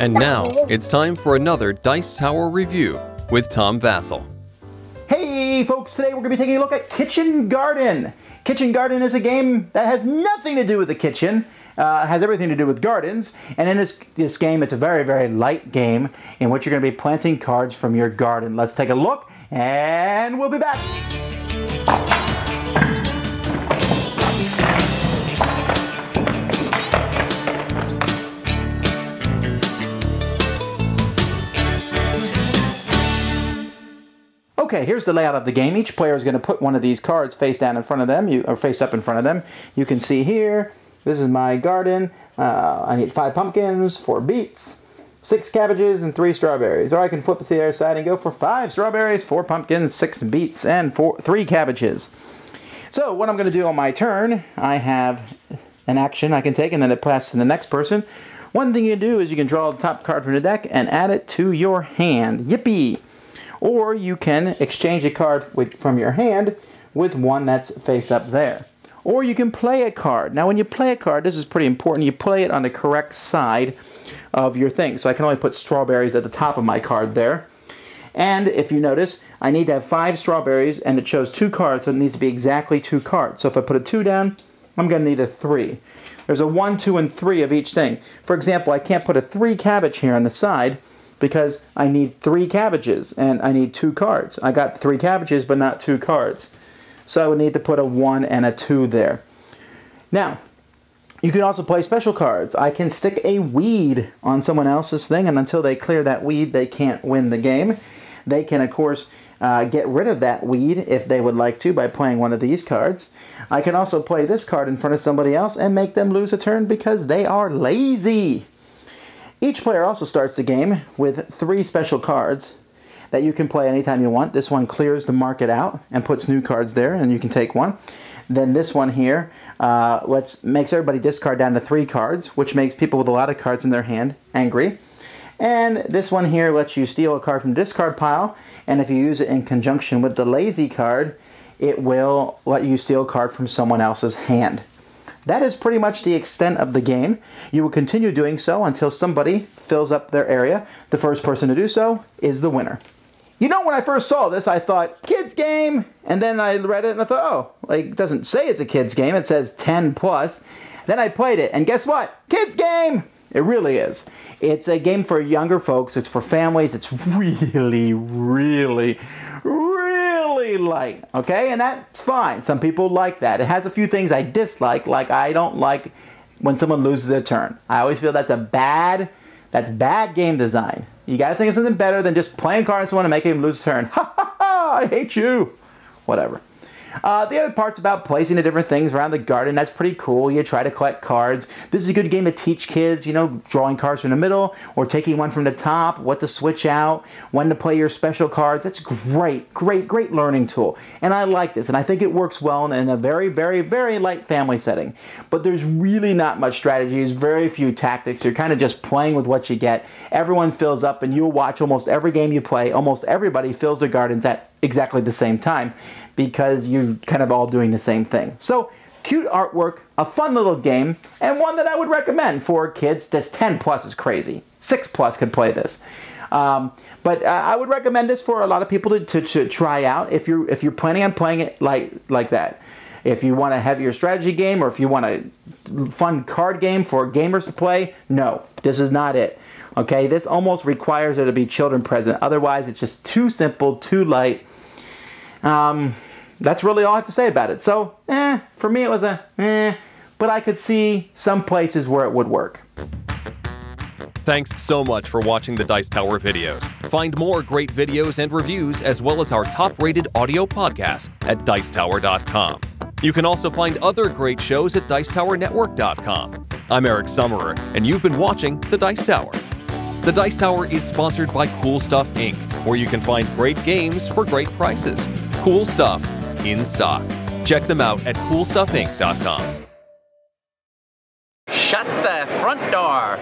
And now, it's time for another Dice Tower review with Tom Vasel. Hey folks, today we're going to be taking a look at Kitchen Garden. Kitchen Garden is a game that has nothing to do with the kitchen. Has everything to do with gardens. And in this game, it's a very, very light game in which you're going to be planting cards from your garden. Let's take a look, and we'll be back. Okay, here's the layout of the game. Each player is going to put one of these cards face down in front of them, or face up in front of them. You can see here, this is my garden. I need 5 pumpkins, 4 beets, 6 cabbages, and 3 strawberries. Or I can flip it to the other side and go for 5 strawberries, 4 pumpkins, 6 beets, and 3 cabbages. So what I'm going to do on my turn, I have an action I can take, and then it passes to the next person. One thing you do is you can draw the top card from the deck and add it to your hand. Yippee! Or you can exchange a card from your hand with one that's face up there. Or you can play a card. Now when you play a card, this is pretty important, you play it on the correct side of your thing. So I can only put strawberries at the top of my card there. And if you notice, I need to have 5 strawberries, and it shows 2 cards, so it needs to be exactly 2 cards. So if I put a 2 down, I'm going to need a 3. There's a 1, 2, and 3 of each thing. For example, I can't put a 3 cabbage here on the side, because I need 3 cabbages and I need 2 cards. I got 3 cabbages but not 2 cards. So I would need to put a 1 and a 2 there. Now, you can also play special cards. I can stick a weed on someone else's thing, and until they clear that weed, they can't win the game. They can, of course, get rid of that weed if they would like to by playing one of these cards. I can also play this card in front of somebody else and make them lose a turn because they are lazy. Each player also starts the game with 3 special cards that you can play anytime you want. This one clears the market out and puts new cards there, and you can take one. Then this one here makes everybody discard down to 3 cards, which makes people with a lot of cards in their hand angry. And this one here lets you steal a card from the discard pile, and if you use it in conjunction with the lazy card, it will let you steal a card from someone else's hand. That is pretty much the extent of the game. You will continue doing so until somebody fills up their area. The first person to do so is the winner. You know, when I first saw this, I thought, kids game, and then I read it and I thought, oh, like, it doesn't say it's a kids game, it says 10 plus. Then I played it, and guess what? Kids game! It really is. It's a game for younger folks, it's for families, it's really, really light, okay? And that's fine. Some people like that. It has a few things I dislike, like I don't like when someone loses their turn. I always feel that's bad game design. You gotta think of something better than just playing cards on someone and making them lose a turn. Ha ha ha! I hate you! Whatever. The other part's about placing the different things around the garden. That's pretty cool. You try to collect cards. This is a good game to teach kids, you know, drawing cards from the middle or taking one from the top, what to switch out, when to play your special cards. That's great, great, great learning tool. And I like this, and I think it works well in a very, very, very light family setting. But there's really not much strategies, very few tactics. You're kind of just playing with what you get. Everyone fills up, and you'll watch almost every game you play. Almost everybody fills their gardens at exactly the same time, because you're kind of all doing the same thing. So, cute artwork, a fun little game, and one that I would recommend for kids. This 10 plus is crazy. 6 plus could play this. But I would recommend this for a lot of people to try out if you're planning on playing it like that. If you want a heavier strategy game, or if you want a fun card game for gamers to play, no, this is not it. Okay, this almost requires there to be children present. Otherwise, it's just too simple, too light. That's really all I have to say about it. So, for me it was but I could see some places where it would work. Thanks so much for watching the Dice Tower videos. Find more great videos and reviews, as well as our top-rated audio podcast at Dicetower.com. You can also find other great shows at Dicetowernetwork.com. I'm Eric Summerer, and you've been watching The Dice Tower. The Dice Tower is sponsored by Cool Stuff Inc., where you can find great games for great prices. Cool stuff in stock. Check them out at CoolStuffInc.com. Shut the front door!